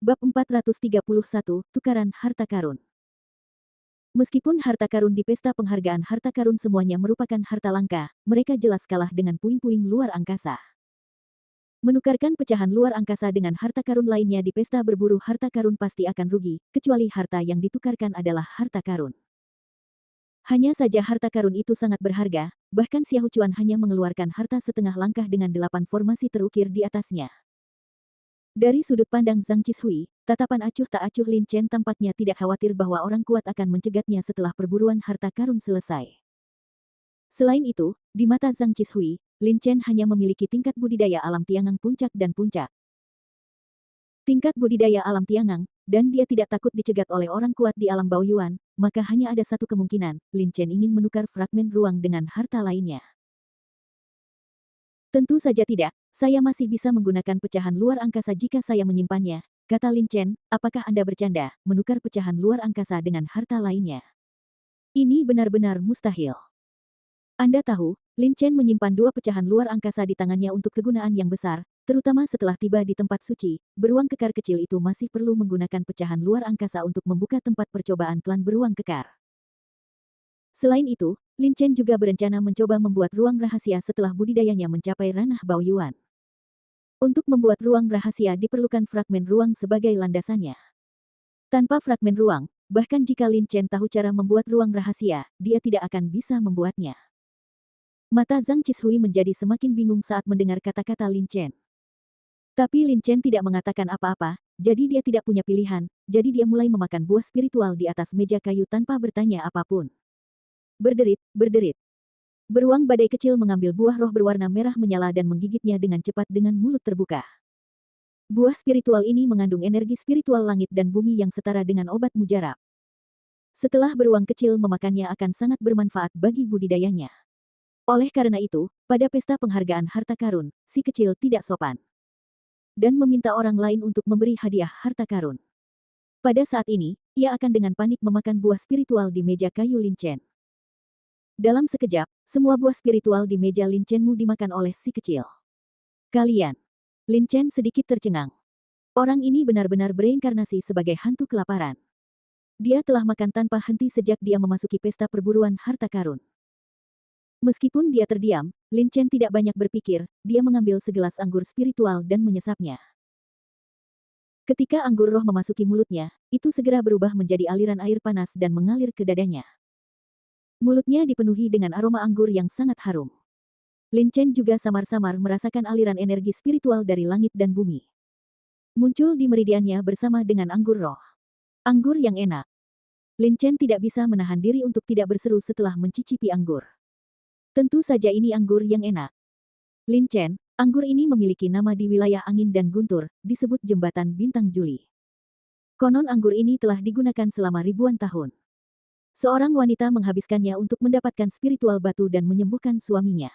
Bab 431, Tukaran Harta Karun. Meskipun harta karun di pesta penghargaan harta karun semuanya merupakan harta langka, mereka jelas kalah dengan puing-puing luar angkasa. Menukarkan pecahan luar angkasa dengan harta karun lainnya di pesta berburu harta karun pasti akan rugi, kecuali harta yang ditukarkan adalah harta karun. Hanya saja harta karun itu sangat berharga, bahkan Xiao Chuan hanya mengeluarkan harta setengah langkah dengan 8 formasi terukir di atasnya. Dari sudut pandang Zhang Qishui, tatapan acuh tak acuh Lin Chen tampaknya tidak khawatir bahwa orang kuat akan mencegatnya setelah perburuan harta karun selesai. Selain itu, di mata Zhang Qishui, Lin Chen hanya memiliki tingkat budidaya alam Tiangang puncak dan puncak. Tingkat budidaya alam Tiangang, dan dia tidak takut dicegat oleh orang kuat di alam Baoyuan, maka hanya ada satu kemungkinan, Lin Chen ingin menukar fragmen ruang dengan harta lainnya. Tentu saja tidak, saya masih bisa menggunakan pecahan luar angkasa jika saya menyimpannya, kata Lin Chen. Apakah Anda bercanda, menukar pecahan luar angkasa dengan harta lainnya? Ini benar-benar mustahil. Anda tahu, Lin Chen menyimpan 2 pecahan luar angkasa di tangannya untuk kegunaan yang besar, terutama setelah tiba di tempat suci. Beruang kekar kecil itu masih perlu menggunakan pecahan luar angkasa untuk membuka tempat percobaan klan beruang kekar. Selain itu, Lin Chen juga berencana mencoba membuat ruang rahasia setelah budidayanya mencapai ranah Baoyuan. Untuk membuat ruang rahasia diperlukan fragmen ruang sebagai landasannya. Tanpa fragmen ruang, bahkan jika Lin Chen tahu cara membuat ruang rahasia, dia tidak akan bisa membuatnya. Mata Zhang Qishui menjadi semakin bingung saat mendengar kata-kata Lin Chen. Tapi Lin Chen tidak mengatakan apa-apa, jadi dia tidak punya pilihan, jadi dia mulai memakan buah spiritual di atas meja kayu tanpa bertanya apapun. Berderit, berderit. Beruang badai kecil mengambil buah roh berwarna merah menyala dan menggigitnya dengan cepat dengan mulut terbuka. Buah spiritual ini mengandung energi spiritual langit dan bumi yang setara dengan obat mujarab. Setelah beruang kecil memakannya akan sangat bermanfaat bagi budidayanya. Oleh karena itu, pada pesta penghargaan harta karun, si kecil tidak sopan. Dan meminta orang lain untuk memberi hadiah harta karun. Pada saat ini, ia akan dengan panik memakan buah spiritual di meja kayu Lin Chen. Dalam sekejap, semua buah spiritual di meja Lin Chenmu dimakan oleh si kecil. Kalian. Lin Chen sedikit tercengang. Orang ini benar-benar bereinkarnasi sebagai hantu kelaparan. Dia telah makan tanpa henti sejak dia memasuki pesta perburuan harta karun. Meskipun dia terdiam, Lin Chen tidak banyak berpikir, dia mengambil segelas anggur spiritual dan menyesapnya. Ketika anggur roh memasuki mulutnya, itu segera berubah menjadi aliran air panas dan mengalir ke dadanya. Mulutnya dipenuhi dengan aroma anggur yang sangat harum. Lin Chen juga samar-samar merasakan aliran energi spiritual dari langit dan bumi. Muncul di meridiannya bersama dengan anggur roh. Anggur yang enak. Lin Chen tidak bisa menahan diri untuk tidak berseru setelah mencicipi anggur. Tentu saja ini anggur yang enak. Lin Chen, anggur ini memiliki nama di wilayah angin dan guntur, disebut jembatan bintang Juli. Konon anggur ini telah digunakan selama ribuan tahun. Seorang wanita menghabiskannya untuk mendapatkan spiritual batu dan menyembuhkan suaminya.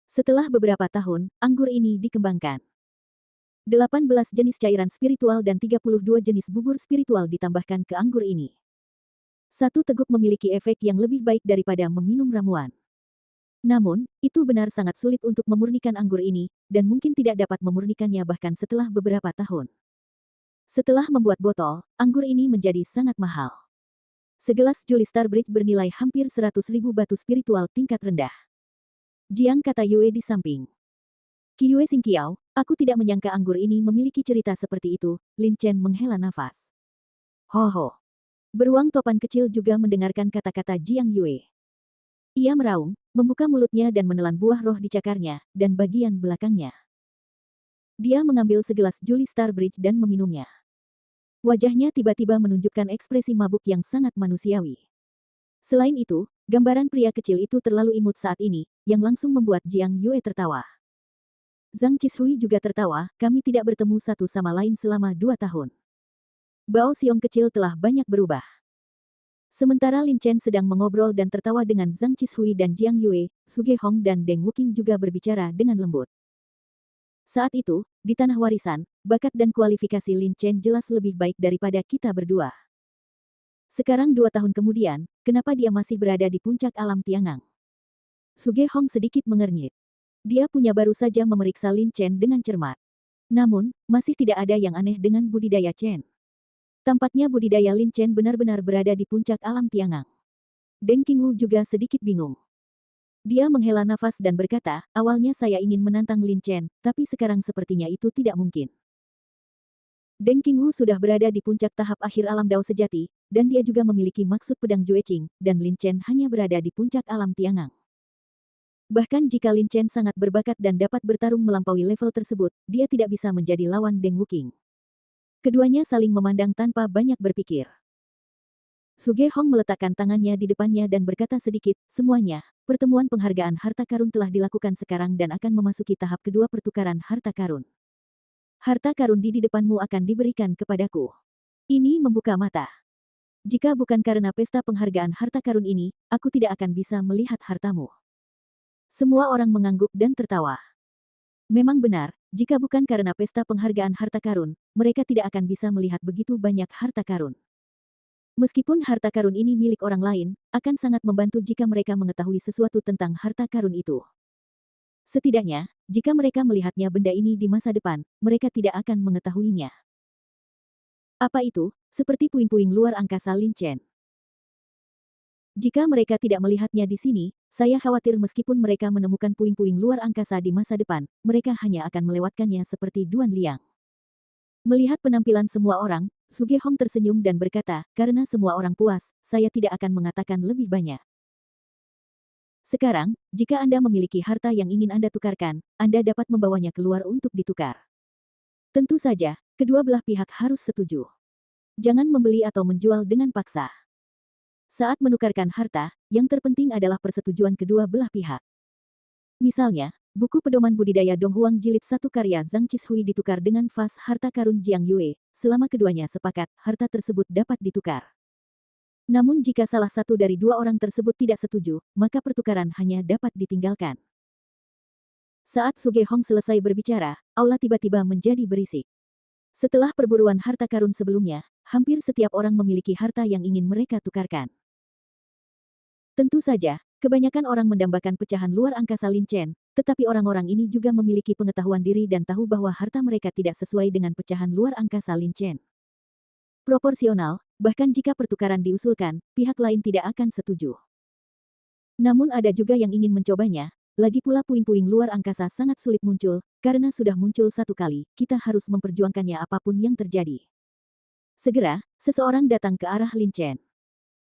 Setelah beberapa tahun, anggur ini dikembangkan. 18 jenis cairan spiritual dan 32 jenis bubur spiritual ditambahkan ke anggur ini. Satu teguk memiliki efek yang lebih baik daripada meminum ramuan. Namun, itu benar sangat sulit untuk memurnikan anggur ini, dan mungkin tidak dapat memurnikannya bahkan setelah beberapa tahun. Setelah membuat botol, anggur ini menjadi sangat mahal. Segelas Juli Star Bridge bernilai hampir 100.000 batu spiritual tingkat rendah. Jiang, kata Yue di samping. Qiyue Xingqiao, aku tidak menyangka anggur ini memiliki cerita seperti itu. Lin Chen menghela nafas. Ho. Beruang topan kecil juga mendengarkan kata-kata Jiang Yue. Ia meraung, membuka mulutnya dan menelan buah roh di cakarnya, dan bagian belakangnya. Dia mengambil segelas Juli Star Bridge dan meminumnya. Wajahnya tiba-tiba menunjukkan ekspresi mabuk yang sangat manusiawi. Selain itu, gambaran pria kecil itu terlalu imut saat ini, yang langsung membuat Jiang Yue tertawa. Zhang Qishui juga tertawa, kami tidak bertemu satu sama lain selama 2 tahun. Bao Xiong kecil telah banyak berubah. Sementara Lin Chen sedang mengobrol dan tertawa dengan Zhang Qishui dan Jiang Yue, Su Gehong dan Deng Wuqing juga berbicara dengan lembut. Saat itu, di tanah warisan, bakat dan kualifikasi Lin Chen jelas lebih baik daripada kita berdua. Sekarang 2 tahun kemudian, kenapa dia masih berada di puncak alam Tiangang? Su Gehong sedikit mengernyit. Dia punya baru saja memeriksa Lin Chen dengan cermat. Namun, masih tidak ada yang aneh dengan budidaya Chen. Tampaknya budidaya Lin Chen benar-benar berada di puncak alam Tiangang. Deng Qingwu juga sedikit bingung. Dia menghela nafas dan berkata, awalnya saya ingin menantang Lin Chen, tapi sekarang sepertinya itu tidak mungkin. Deng Qingwu sudah berada di puncak tahap akhir alam Dao sejati, dan dia juga memiliki maksud pedang Jueqing, dan Lin Chen hanya berada di puncak alam Tiangang. Bahkan jika Lin Chen sangat berbakat dan dapat bertarung melampaui level tersebut, dia tidak bisa menjadi lawan Deng Wuqing. Keduanya saling memandang tanpa banyak berpikir. Su Gehong meletakkan tangannya di depannya dan berkata sedikit, semuanya, pertemuan penghargaan harta karun telah dilakukan sekarang dan akan memasuki tahap kedua pertukaran harta karun. Harta karun di depanmu akan diberikan kepadaku. Ini membuka mata. Jika bukan karena pesta penghargaan harta karun ini, aku tidak akan bisa melihat hartamu. Semua orang mengangguk dan tertawa. Memang benar, jika bukan karena pesta penghargaan harta karun, mereka tidak akan bisa melihat begitu banyak harta karun. Meskipun harta karun ini milik orang lain, akan sangat membantu jika mereka mengetahui sesuatu tentang harta karun itu. Setidaknya, jika mereka melihatnya benda ini di masa depan, mereka tidak akan mengetahuinya. Apa itu? Seperti puing-puing luar angkasa Lin Chen. Jika mereka tidak melihatnya di sini, saya khawatir meskipun mereka menemukan puing-puing luar angkasa di masa depan, mereka hanya akan melewatkannya seperti Duan Liang. Melihat penampilan semua orang, Su Gehong tersenyum dan berkata, karena semua orang puas, saya tidak akan mengatakan lebih banyak. Sekarang, jika Anda memiliki harta yang ingin Anda tukarkan, Anda dapat membawanya keluar untuk ditukar. Tentu saja, kedua belah pihak harus setuju. Jangan membeli atau menjual dengan paksa. Saat menukarkan harta, yang terpenting adalah persetujuan kedua belah pihak. Misalnya, buku pedoman budidaya Donghuang Jilid 1 karya Zhang Qishui ditukar dengan vas harta karun Jiang Yue, selama keduanya sepakat, harta tersebut dapat ditukar. Namun jika salah satu dari dua orang tersebut tidak setuju, maka pertukaran hanya dapat ditinggalkan. Saat Su Gehong selesai berbicara, aula tiba-tiba menjadi berisik. Setelah perburuan harta karun sebelumnya, hampir setiap orang memiliki harta yang ingin mereka tukarkan. Tentu saja, kebanyakan orang mendambakan pecahan luar angkasa Lin Chen, tetapi orang-orang ini juga memiliki pengetahuan diri dan tahu bahwa harta mereka tidak sesuai dengan pecahan luar angkasa Lin Chen. Proporsional, bahkan jika pertukaran diusulkan, pihak lain tidak akan setuju. Namun ada juga yang ingin mencobanya, lagi pula puing-puing luar angkasa sangat sulit muncul, karena sudah muncul satu kali, kita harus memperjuangkannya apapun yang terjadi. Segera, seseorang datang ke arah Lin Chen.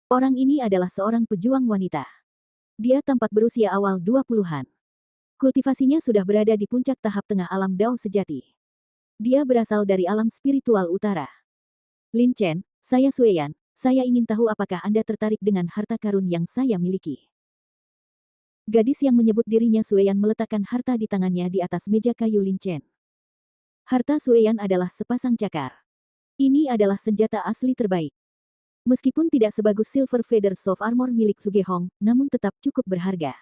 Orang ini adalah seorang pejuang wanita. Dia tampak berusia awal 20-an. Kultivasinya sudah berada di puncak tahap tengah alam Dao sejati. Dia berasal dari alam spiritual utara. Lin Chen, saya Sueyan, saya ingin tahu apakah Anda tertarik dengan harta karun yang saya miliki. Gadis yang menyebut dirinya Sueyan meletakkan harta di tangannya di atas meja kayu Lin Chen. Harta Sueyan adalah sepasang cakar. Ini adalah senjata asli terbaik. Meskipun tidak sebagus Silver Feather Soft Armor milik Su Gehong, namun tetap cukup berharga.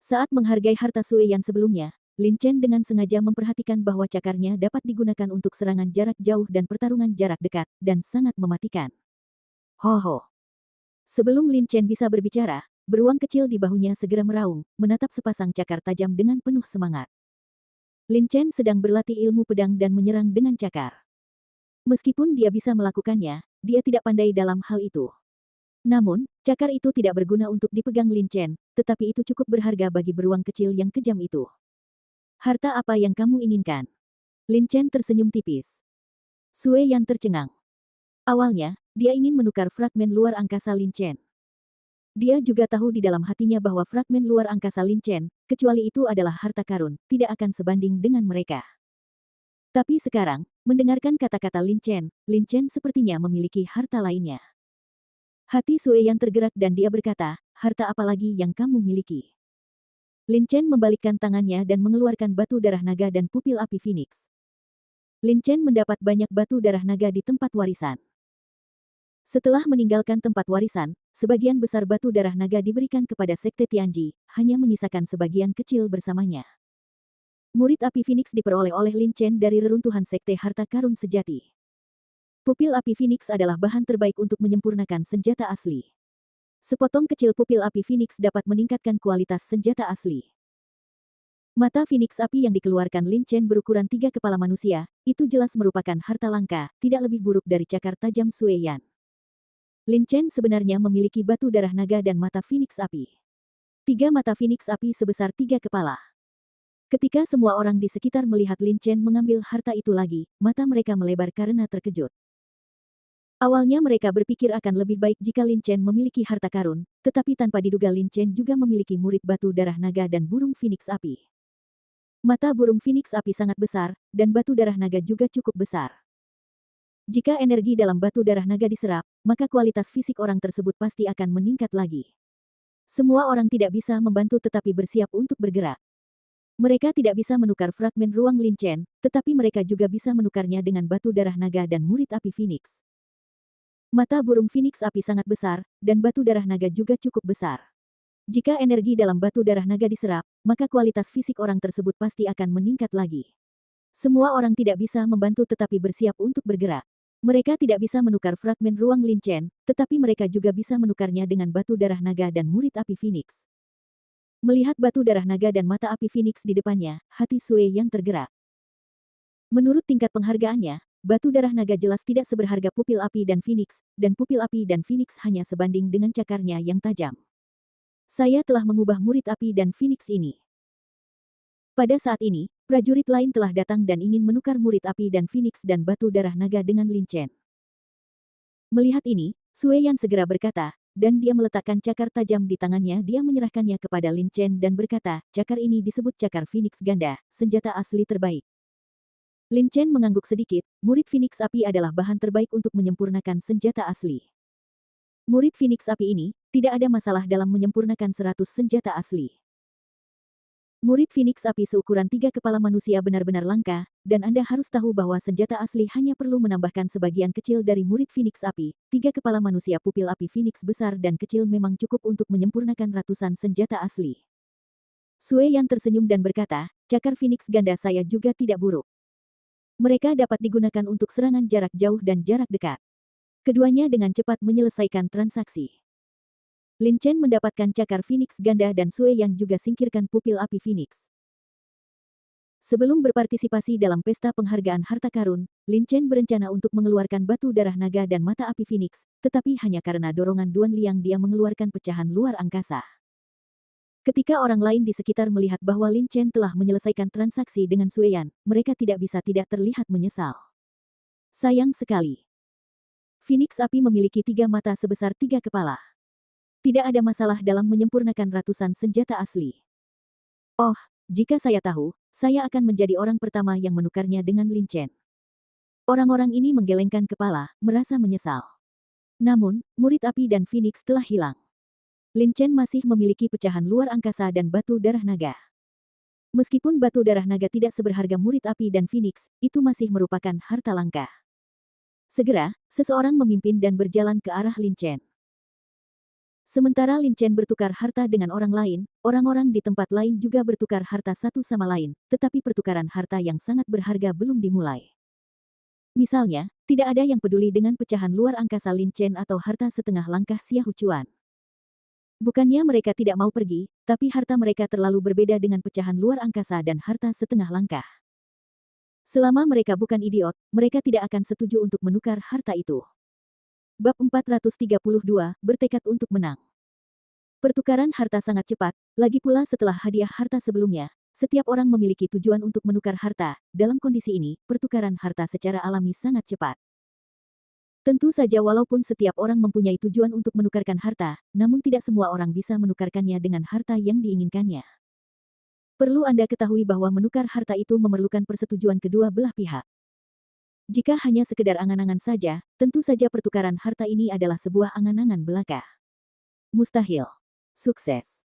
Saat menghargai harta Sueyan sebelumnya, Lin Chen dengan sengaja memperhatikan bahwa cakarnya dapat digunakan untuk serangan jarak jauh dan pertarungan jarak dekat, dan sangat mematikan. Ho. Sebelum Lin Chen bisa berbicara, beruang kecil di bahunya segera meraung, menatap sepasang cakar tajam dengan penuh semangat. Lin Chen sedang berlatih ilmu pedang dan menyerang dengan cakar. Meskipun dia bisa melakukannya, dia tidak pandai dalam hal itu. Namun, cakar itu tidak berguna untuk dipegang Lin Chen, tetapi itu cukup berharga bagi beruang kecil yang kejam itu. Harta apa yang kamu inginkan? Lin Chen tersenyum tipis. Sueyan tercengang. Awalnya, dia ingin menukar fragmen luar angkasa Lin Chen. Dia juga tahu di dalam hatinya bahwa fragmen luar angkasa Lin Chen, kecuali itu adalah harta karun, tidak akan sebanding dengan mereka. Tapi sekarang, mendengarkan kata-kata Lin Chen sepertinya memiliki harta lainnya. Hati Sueyan tergerak dan dia berkata, harta apa lagi yang kamu miliki? Lin Chen membalikkan tangannya dan mengeluarkan batu darah naga dan pupil api Phoenix. Lin Chen mendapat banyak batu darah naga di tempat warisan. Setelah meninggalkan tempat warisan, sebagian besar batu darah naga diberikan kepada Sekte Tianji, hanya menyisakan sebagian kecil bersamanya. Murid api Phoenix diperoleh oleh Lin Chen dari reruntuhan Sekte Harta Karun Sejati. Pupil api Phoenix adalah bahan terbaik untuk menyempurnakan senjata asli. Sepotong kecil pupil api Phoenix dapat meningkatkan kualitas senjata asli. Mata Phoenix api yang dikeluarkan Lin Chen berukuran 3 kepala manusia, itu jelas merupakan harta langka, tidak lebih buruk dari cakar tajam Sue Yan. Lin Chen sebenarnya memiliki batu darah naga dan mata Phoenix api. 3 mata Phoenix api sebesar 3 kepala. Ketika semua orang di sekitar melihat Lin Chen mengambil harta itu lagi, mata mereka melebar karena terkejut. Awalnya mereka berpikir akan lebih baik jika Lin Chen memiliki harta karun, tetapi tanpa diduga Lin Chen juga memiliki murid batu darah naga dan burung Phoenix api. Mata burung Phoenix api sangat besar, dan batu darah naga juga cukup besar. Jika energi dalam batu darah naga diserap, maka kualitas fisik orang tersebut pasti akan meningkat lagi. Semua orang tidak bisa membantu tetapi bersiap untuk bergerak. Mereka tidak bisa menukar fragmen ruang Lin Chen, tetapi mereka juga bisa menukarnya dengan batu darah naga dan murid api Phoenix. Mata burung Phoenix api sangat besar, dan batu darah naga juga cukup besar. Jika energi dalam batu darah naga diserap, maka kualitas fisik orang tersebut pasti akan meningkat lagi. Semua orang tidak bisa membantu tetapi bersiap untuk bergerak. Mereka tidak bisa menukar fragmen ruang Lin Chen, tetapi mereka juga bisa menukarnya dengan batu darah naga dan murid api Phoenix. Melihat batu darah naga dan mata api Phoenix di depannya, hati Sue Yan tergerak. Menurut tingkat penghargaannya, batu darah naga jelas tidak seberharga pupil api dan Phoenix, dan pupil api dan Phoenix hanya sebanding dengan cakarnya yang tajam. Saya telah mengubah murid api dan Phoenix ini. Pada saat ini, prajurit lain telah datang dan ingin menukar murid api dan Phoenix dan batu darah naga dengan Lin Chen. Melihat ini, Sue Yan segera berkata, dan dia meletakkan cakar tajam di tangannya. Dia menyerahkannya kepada Lin Chen dan berkata, cakar ini disebut cakar Phoenix ganda, senjata asli terbaik. Lin Chen mengangguk sedikit, murid Phoenix api adalah bahan terbaik untuk menyempurnakan senjata asli. Murid Phoenix api ini, tidak ada masalah dalam menyempurnakan 100 senjata asli. Murid Phoenix api seukuran 3 kepala manusia benar-benar langka, dan Anda harus tahu bahwa senjata asli hanya perlu menambahkan sebagian kecil dari murid Phoenix api. 3 kepala manusia pupil api Phoenix besar dan kecil memang cukup untuk menyempurnakan ratusan senjata asli. Sue Yan tersenyum dan berkata, cakar Phoenix ganda saya juga tidak buruk. Mereka dapat digunakan untuk serangan jarak jauh dan jarak dekat. Keduanya dengan cepat menyelesaikan transaksi. Lin Chen mendapatkan cakar Phoenix ganda dan Sue Yan juga singkirkan pupil api Phoenix. Sebelum berpartisipasi dalam pesta penghargaan harta karun, Lin Chen berencana untuk mengeluarkan batu darah naga dan mata api Phoenix, tetapi hanya karena dorongan Duan Liang dia mengeluarkan pecahan luar angkasa. Ketika orang lain di sekitar melihat bahwa Lin Chen telah menyelesaikan transaksi dengan Sue Yan, mereka tidak bisa tidak terlihat menyesal. Sayang sekali. Phoenix api memiliki 3 mata sebesar 3 kepala. Tidak ada masalah dalam menyempurnakan ratusan senjata asli. Oh, jika saya tahu, saya akan menjadi orang pertama yang menukarnya dengan Lin Chen. Orang-orang ini menggelengkan kepala, merasa menyesal. Namun, murid api dan Phoenix telah hilang. Lin Chen masih memiliki pecahan luar angkasa dan batu darah naga. Meskipun batu darah naga tidak seberharga murid api dan Phoenix, itu masih merupakan harta langka. Segera, seseorang memimpin dan berjalan ke arah Lin Chen. Sementara Lin Chen bertukar harta dengan orang lain, orang-orang di tempat lain juga bertukar harta satu sama lain, tetapi pertukaran harta yang sangat berharga belum dimulai. Misalnya, tidak ada yang peduli dengan pecahan luar angkasa Lin Chen atau harta setengah langkah Xiahou Chuan. Bukannya mereka tidak mau pergi, tapi harta mereka terlalu berbeda dengan pecahan luar angkasa dan harta setengah langkah. Selama mereka bukan idiot, mereka tidak akan setuju untuk menukar harta itu. Bab 432, bertekad untuk menang. Pertukaran harta sangat cepat, lagi pula setelah hadiah harta sebelumnya, setiap orang memiliki tujuan untuk menukar harta. Dalam kondisi ini, pertukaran harta secara alami sangat cepat. Tentu saja walaupun setiap orang mempunyai tujuan untuk menukarkan harta, namun tidak semua orang bisa menukarkannya dengan harta yang diinginkannya. Perlu Anda ketahui bahwa menukar harta itu memerlukan persetujuan kedua belah pihak. Jika hanya sekedar angan-angan saja, tentu saja pertukaran harta ini adalah sebuah angan-angan belaka. Mustahil. Sukses.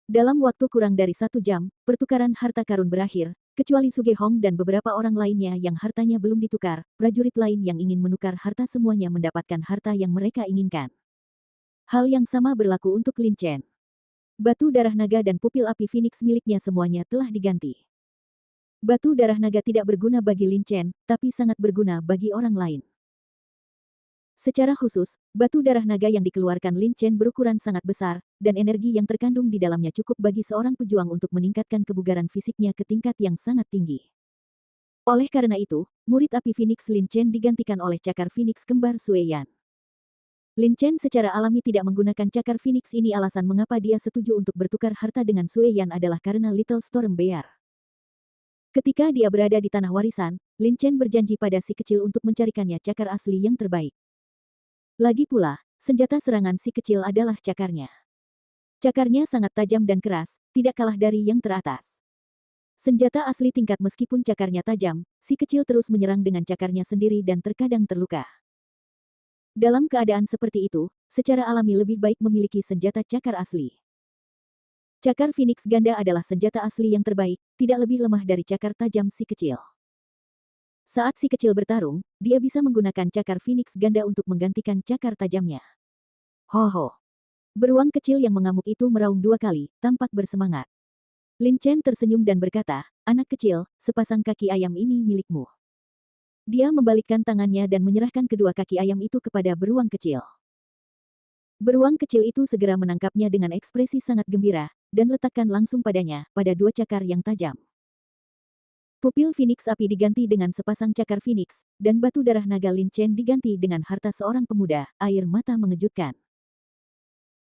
Dalam waktu kurang dari 1 jam, pertukaran harta karun berakhir, kecuali Suge Hong dan beberapa orang lainnya yang hartanya belum ditukar, prajurit lain yang ingin menukar harta semuanya mendapatkan harta yang mereka inginkan. Hal yang sama berlaku untuk Lin Chen. Batu darah naga dan pupil api Phoenix miliknya semuanya telah diganti. Batu darah naga tidak berguna bagi Lin Chen, tapi sangat berguna bagi orang lain. Secara khusus, batu darah naga yang dikeluarkan Lin Chen berukuran sangat besar, dan energi yang terkandung di dalamnya cukup bagi seorang pejuang untuk meningkatkan kebugaran fisiknya ke tingkat yang sangat tinggi. Oleh karena itu, murid api Phoenix Lin Chen digantikan oleh cakar Phoenix kembar Sue Yan. Lin Chen secara alami tidak menggunakan cakar Phoenix ini. Alasan mengapa dia setuju untuk bertukar harta dengan Sue Yan adalah karena Little Storm Bear. Ketika dia berada di tanah warisan, Lin Chen berjanji pada si kecil untuk mencarikannya cakar asli yang terbaik. Lagi pula, senjata serangan si kecil adalah cakarnya. Cakarnya sangat tajam dan keras, tidak kalah dari yang teratas. Senjata asli tingkat meskipun cakarnya tajam, si kecil terus menyerang dengan cakarnya sendiri dan terkadang terluka. Dalam keadaan seperti itu, secara alami lebih baik memiliki senjata cakar asli. Cakar Phoenix Ganda adalah senjata asli yang terbaik, tidak lebih lemah dari cakar tajam si kecil. Saat si kecil bertarung, dia bisa menggunakan cakar Phoenix Ganda untuk menggantikan cakar tajamnya. Ho. Beruang kecil yang mengamuk itu meraung 2 kali, tampak bersemangat. Lin Chen tersenyum dan berkata, "Anak kecil, sepasang kaki ayam ini milikmu." Dia membalikkan tangannya dan menyerahkan kedua kaki ayam itu kepada beruang kecil. Beruang kecil itu segera menangkapnya dengan ekspresi sangat gembira, dan letakkan langsung padanya, pada 2 cakar yang tajam. Pupil Phoenix api diganti dengan sepasang cakar Phoenix, dan batu darah naga Lin Chen diganti dengan harta seorang pemuda, air mata mengejutkan.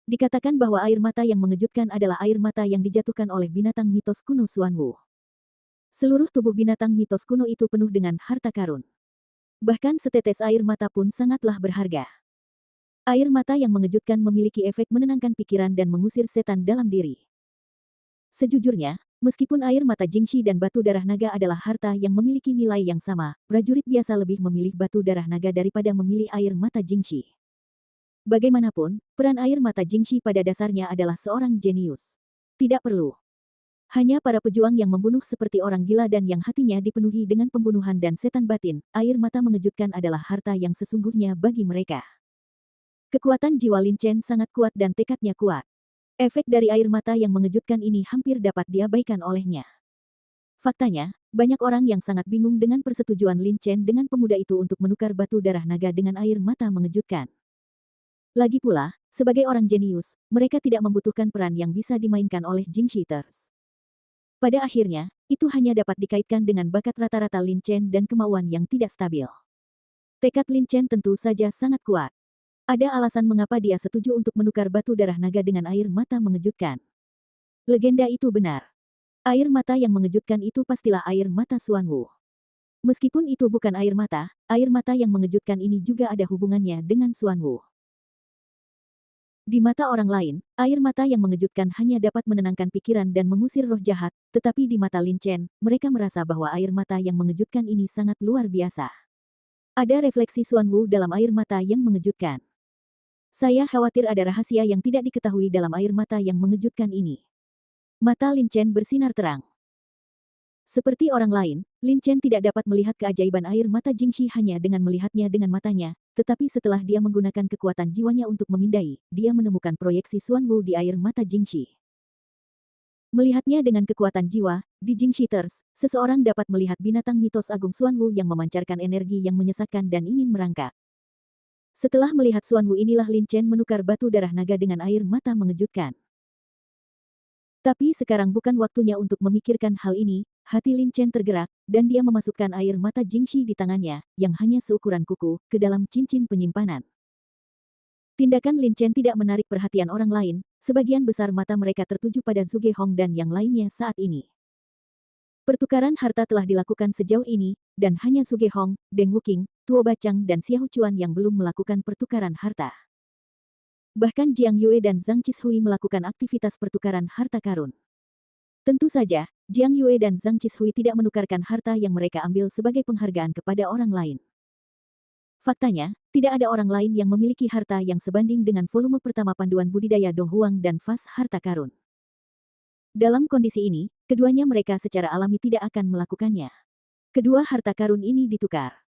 Dikatakan bahwa air mata yang mengejutkan adalah air mata yang dijatuhkan oleh binatang mitos kuno Xuanwu. Seluruh tubuh binatang mitos kuno itu penuh dengan harta karun. Bahkan setetes air mata pun sangatlah berharga. Air mata yang mengejutkan memiliki efek menenangkan pikiran dan mengusir setan dalam diri. Sejujurnya, meskipun air mata Jingxi dan batu darah naga adalah harta yang memiliki nilai yang sama, prajurit biasa lebih memilih batu darah naga daripada memilih air mata Jingxi. Bagaimanapun, peran air mata Jingxi pada dasarnya adalah seorang jenius. Tidak perlu. Hanya para pejuang yang membunuh seperti orang gila dan yang hatinya dipenuhi dengan pembunuhan dan setan batin, air mata mengejutkan adalah harta yang sesungguhnya bagi mereka. Kekuatan jiwa Lin Chen sangat kuat dan tekadnya kuat. Efek dari air mata yang mengejutkan ini hampir dapat diabaikan olehnya. Faktanya, banyak orang yang sangat bingung dengan persetujuan Lin Chen dengan pemuda itu untuk menukar batu darah naga dengan air mata mengejutkan. Lagi pula, sebagai orang jenius, mereka tidak membutuhkan peran yang bisa dimainkan oleh Jingxiters. Pada akhirnya, itu hanya dapat dikaitkan dengan bakat rata-rata Lin Chen dan kemauan yang tidak stabil. Tekad Lin Chen tentu saja sangat kuat. Ada alasan mengapa dia setuju untuk menukar batu darah naga dengan air mata mengejutkan. Legenda itu benar. Air mata yang mengejutkan itu pastilah air mata Xuanwu. Meskipun itu bukan air mata yang mengejutkan ini juga ada hubungannya dengan Xuanwu. Di mata orang lain, air mata yang mengejutkan hanya dapat menenangkan pikiran dan mengusir roh jahat, tetapi di mata Lin Chen, mereka merasa bahwa air mata yang mengejutkan ini sangat luar biasa. Ada refleksi Xuanwu dalam air mata yang mengejutkan. Saya khawatir ada rahasia yang tidak diketahui dalam air mata yang mengejutkan ini. Mata Lin Chen bersinar terang. Seperti orang lain, Lin Chen tidak dapat melihat keajaiban air mata Jingxi hanya dengan melihatnya dengan matanya, tetapi setelah dia menggunakan kekuatan jiwanya untuk memindai, dia menemukan proyeksi Xuanwu di air mata Jingxi. Melihatnya dengan kekuatan jiwa, di Jingxiters, seseorang dapat melihat binatang mitos agung Xuanwu yang memancarkan energi yang menyesakkan dan ingin merangkak. Setelah melihat Xuanwu inilah Lin Chen menukar batu darah naga dengan air mata mengejutkan. Tapi sekarang bukan waktunya untuk memikirkan hal ini, hati Lin Chen tergerak, dan dia memasukkan air mata Jingxi di tangannya, yang hanya seukuran kuku, ke dalam cincin penyimpanan. Tindakan Lin Chen tidak menarik perhatian orang lain, sebagian besar mata mereka tertuju pada Zhuge Hong dan yang lainnya saat ini. Pertukaran harta telah dilakukan sejauh ini, dan hanya Zhuge Hong, Deng Wuqing, Tuo Bacang dan Xiahou Chuan yang belum melakukan pertukaran harta. Bahkan Jiang Yue dan Zhang Qishui melakukan aktivitas pertukaran harta karun. Tentu saja, Jiang Yue dan Zhang Qishui tidak menukarkan harta yang mereka ambil sebagai penghargaan kepada orang lain. Faktanya, tidak ada orang lain yang memiliki harta yang sebanding dengan volume pertama panduan budidaya Dong Huang dan fas harta karun. Dalam kondisi ini, keduanya mereka secara alami tidak akan melakukannya. Kedua harta karun ini ditukar.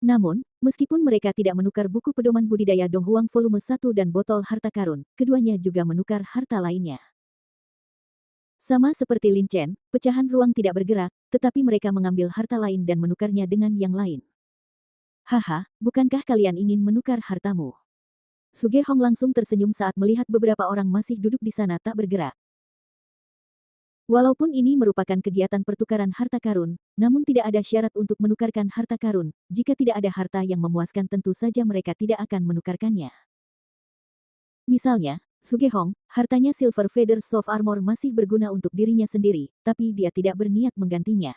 Namun, meskipun mereka tidak menukar buku pedoman budidaya Dong Huang volume 1 dan botol harta karun, keduanya juga menukar harta lainnya. Sama seperti Lin Chen, pecahan ruang tidak bergerak, tetapi mereka mengambil harta lain dan menukarnya dengan yang lain. Haha, bukankah kalian ingin menukar hartamu? Sugehong langsung tersenyum saat melihat beberapa orang masih duduk di sana tak bergerak. Walaupun ini merupakan kegiatan pertukaran harta karun, namun tidak ada syarat untuk menukarkan harta karun. Jika tidak ada harta yang memuaskan tentu saja mereka tidak akan menukarkannya. Misalnya, Sugehong, hartanya Silver Feather Soft Armor masih berguna untuk dirinya sendiri, tapi dia tidak berniat menggantinya.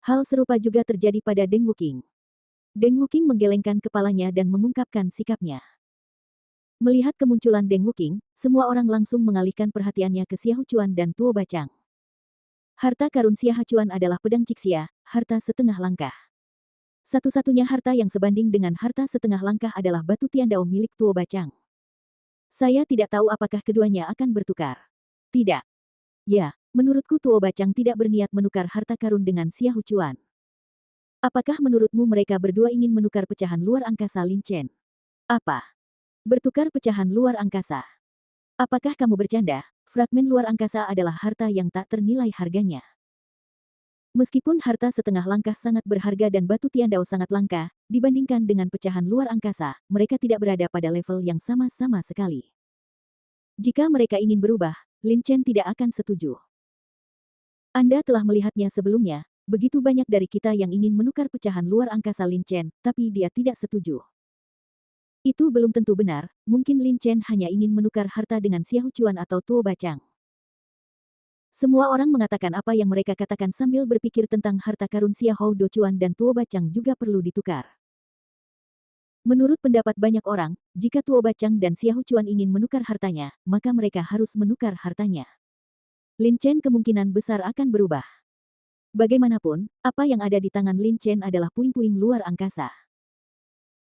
Hal serupa juga terjadi pada Deng Wuking. Deng Wuking menggelengkan kepalanya dan mengungkapkan sikapnya. Melihat kemunculan Deng Wuking, semua orang langsung mengalihkan perhatiannya ke Xiahou Chuan dan Tuo Bacang. Harta karun Xiahou Chuan adalah pedang Cixia, harta setengah langkah. Satu-satunya harta yang sebanding dengan harta setengah langkah adalah batu Tiandao milik Tuo Bacang. Saya tidak tahu apakah keduanya akan bertukar. Tidak. Ya, menurutku Tuo Bacang tidak berniat menukar harta karun dengan Xiahou Chuan. Apakah menurutmu mereka berdua ingin menukar pecahan luar angkasa Lin Chen? Apa? Bertukar pecahan luar angkasa. Apakah kamu bercanda? Fragmen luar angkasa adalah harta yang tak ternilai harganya. Meskipun harta setengah langkah sangat berharga dan batu Tiandao sangat langka, dibandingkan dengan pecahan luar angkasa, mereka tidak berada pada level yang sama-sama sekali. Jika mereka ingin berubah, Lin Chen tidak akan setuju. Anda telah melihatnya sebelumnya, begitu banyak dari kita yang ingin menukar pecahan luar angkasa Lin Chen, tapi dia tidak setuju. Itu belum tentu benar, mungkin Lin Chen hanya ingin menukar harta dengan Xiahou Chuan atau Tuo Bacang. Semua orang mengatakan apa yang mereka katakan sambil berpikir tentang harta karun Xiahou Chuan dan Tuo Bacang juga perlu ditukar. Menurut pendapat banyak orang, jika Tuo Bacang dan Xiahou Chuan ingin menukar hartanya, maka mereka harus menukar hartanya. Lin Chen kemungkinan besar akan berubah. Bagaimanapun, apa yang ada di tangan Lin Chen adalah puing-puing luar angkasa.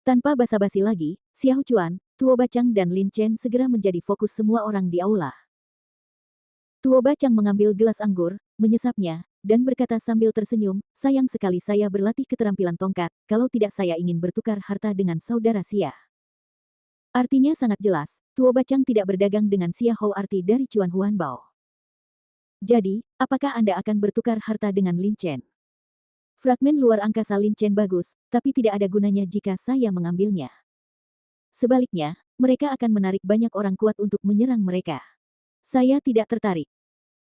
Tanpa basa-basi lagi, Xiahou Chuan, Tuo Bacang dan Lin Chen segera menjadi fokus semua orang di aula. Tuo Bacang mengambil gelas anggur, menyesapnya, dan berkata sambil tersenyum, sayang sekali saya berlatih keterampilan tongkat, kalau tidak saya ingin bertukar harta dengan saudara Xia. Artinya sangat jelas, Tuo Bacang tidak berdagang dengan Xiahou arti dari Chuan Huanbao. Jadi, apakah Anda akan bertukar harta dengan Lin Chen? Fragmen luar angkasa Lin Chen bagus, tapi tidak ada gunanya jika saya mengambilnya. Sebaliknya, mereka akan menarik banyak orang kuat untuk menyerang mereka. Saya tidak tertarik.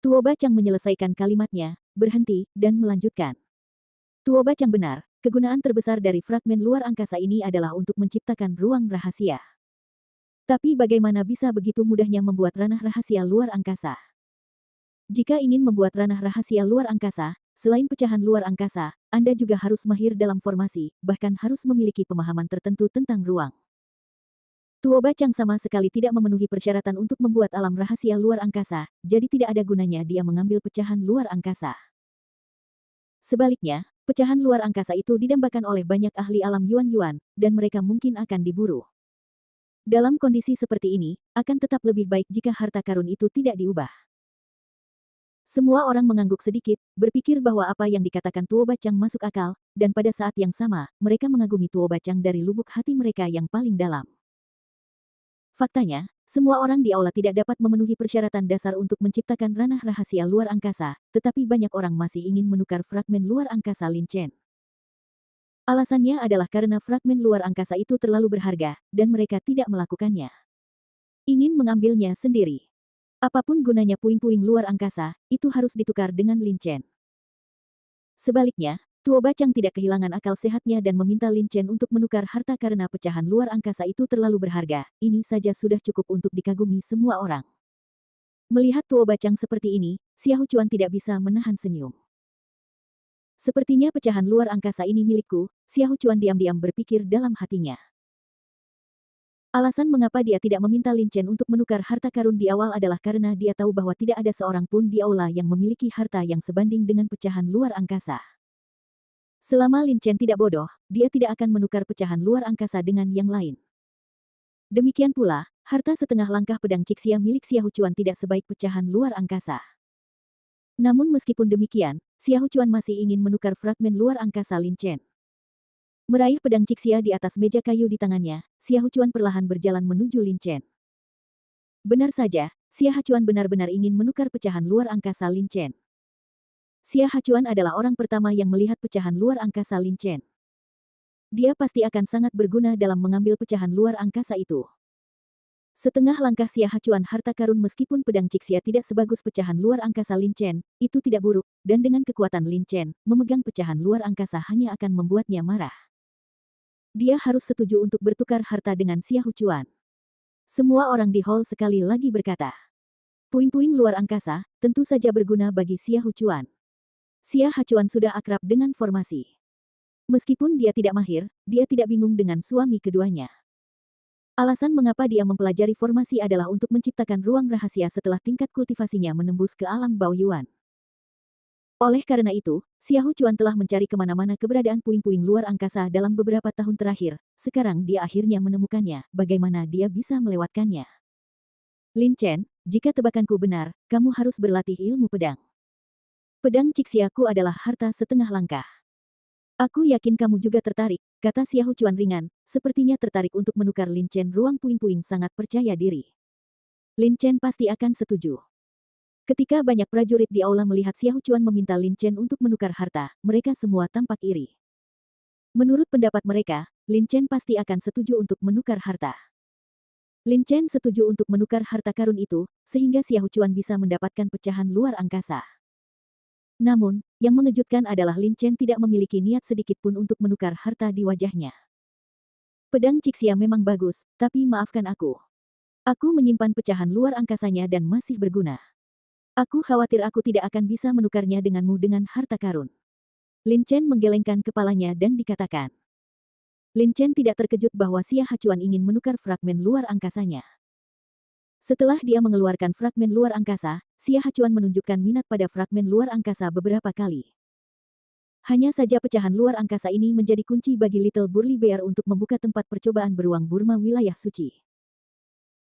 Tuo Bacang menyelesaikan kalimatnya, berhenti, dan melanjutkan. Tuo Bacang benar, kegunaan terbesar dari fragmen luar angkasa ini adalah untuk menciptakan ruang rahasia. Tapi bagaimana bisa begitu mudahnya membuat ranah rahasia luar angkasa? Jika ingin membuat ranah rahasia luar angkasa, selain pecahan luar angkasa, Anda juga harus mahir dalam formasi, bahkan harus memiliki pemahaman tertentu tentang ruang. Tuo Bacang sama sekali tidak memenuhi persyaratan untuk membuat alam rahasia luar angkasa, jadi tidak ada gunanya dia mengambil pecahan luar angkasa. Sebaliknya, pecahan luar angkasa itu didambakan oleh banyak ahli alam Yuan-Yuan, dan mereka mungkin akan diburu. Dalam kondisi seperti ini, akan tetap lebih baik jika harta karun itu tidak diubah. Semua orang mengangguk sedikit, berpikir bahwa apa yang dikatakan Tuo Bacang masuk akal, dan pada saat yang sama, mereka mengagumi Tuo Bacang dari lubuk hati mereka yang paling dalam. Faktanya, semua orang di aula tidak dapat memenuhi persyaratan dasar untuk menciptakan ranah rahasia luar angkasa, tetapi banyak orang masih ingin menukar fragmen luar angkasa Lin Chen. Alasannya adalah karena fragmen luar angkasa itu terlalu berharga, dan mereka tidak melakukannya. Ingin mengambilnya sendiri. Apapun gunanya puing-puing luar angkasa, itu harus ditukar dengan Lin Chen. Sebaliknya, Tuo Bacang tidak kehilangan akal sehatnya dan meminta Lin Chen untuk menukar harta karena pecahan luar angkasa itu terlalu berharga. Ini saja sudah cukup untuk dikagumi semua orang. Melihat Tuo Bacang seperti ini, Xiahou Chuan tidak bisa menahan senyum. Sepertinya pecahan luar angkasa ini milikku, Xiahou Chuan diam-diam berpikir dalam hatinya. Alasan mengapa dia tidak meminta Lin Chen untuk menukar harta karun di awal adalah karena dia tahu bahwa tidak ada seorang pun di aula yang memiliki harta yang sebanding dengan pecahan luar angkasa. Selama Lin Chen tidak bodoh, dia tidak akan menukar pecahan luar angkasa dengan yang lain. Demikian pula, harta setengah langkah pedang Cixia milik Xiahou Chuan tidak sebaik pecahan luar angkasa. Namun meskipun demikian, Xiahou Chuan masih ingin menukar fragmen luar angkasa Lin Chen. Meraih pedang Cixia di atas meja kayu di tangannya, Xiahou Chuan perlahan berjalan menuju Lin Chen. Benar saja, Xiahou Chuan benar-benar ingin menukar pecahan luar angkasa Lin Chen. Xiahou Chuan adalah orang pertama yang melihat pecahan luar angkasa Lin Chen. Dia pasti akan sangat berguna dalam mengambil pecahan luar angkasa itu. Setengah langkah Xia Hacuan harta karun meskipun pedang Cixia tidak sebagus pecahan luar angkasa Lin Chen, itu tidak buruk, dan dengan kekuatan Lin Chen, memegang pecahan luar angkasa hanya akan membuatnya marah. Dia harus setuju untuk bertukar harta dengan Xia Hucuan. Semua orang di hall sekali lagi berkata. Puing-puing luar angkasa, tentu saja berguna bagi Xia Hucuan. Xia Hacuan sudah akrab dengan formasi. Meskipun dia tidak mahir, dia tidak bingung dengan suami keduanya. Alasan mengapa dia mempelajari formasi adalah untuk menciptakan ruang rahasia setelah tingkat kultivasinya menembus ke alam Baoyuan. Oleh karena itu, Xia Hucuan telah mencari kemana-mana keberadaan puing-puing luar angkasa dalam beberapa tahun terakhir. Sekarang dia akhirnya menemukannya, bagaimana dia bisa melewatkannya. Lin Chen, jika tebakanku benar, kamu harus berlatih ilmu pedang. Pedang Cixiaku adalah harta setengah langkah. Aku yakin kamu juga tertarik, kata Xia Hucuan ringan, sepertinya tertarik untuk menukar Lin Chen. Ruang puing-puing sangat percaya diri. Lin Chen pasti akan setuju. Ketika banyak prajurit di aula melihat Xia Hucuan meminta Lin Chen untuk menukar harta, mereka semua tampak iri. Menurut pendapat mereka, Lin Chen pasti akan setuju untuk menukar harta. Lin Chen setuju untuk menukar harta karun itu, sehingga Xia Hucuan bisa mendapatkan pecahan luar angkasa. Namun, yang mengejutkan adalah Lin Chen tidak memiliki niat sedikit pun untuk menukar harta di wajahnya. Pedang Cixia memang bagus, tapi maafkan aku. Aku menyimpan pecahan luar angkasanya dan masih berguna. Aku khawatir aku tidak akan bisa menukarnya denganmu dengan harta karun. Lin Chen menggelengkan kepalanya dan dikatakan. Lin Chen tidak terkejut bahwa Xia Hacuan ingin menukar fragmen luar angkasanya. Setelah dia mengeluarkan fragmen luar angkasa, Xia Hacuan menunjukkan minat pada fragmen luar angkasa beberapa kali. Hanya saja pecahan luar angkasa ini menjadi kunci bagi Little Burly Bear untuk membuka tempat percobaan beruang Burma wilayah suci.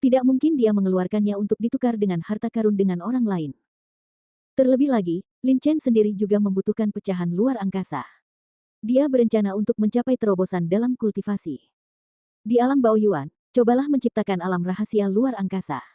Tidak mungkin dia mengeluarkannya untuk ditukar dengan harta karun dengan orang lain. Terlebih lagi, Lin Chen sendiri juga membutuhkan pecahan luar angkasa. Dia berencana untuk mencapai terobosan dalam kultivasi. Di alam Baoyuan, cobalah menciptakan alam rahasia luar angkasa.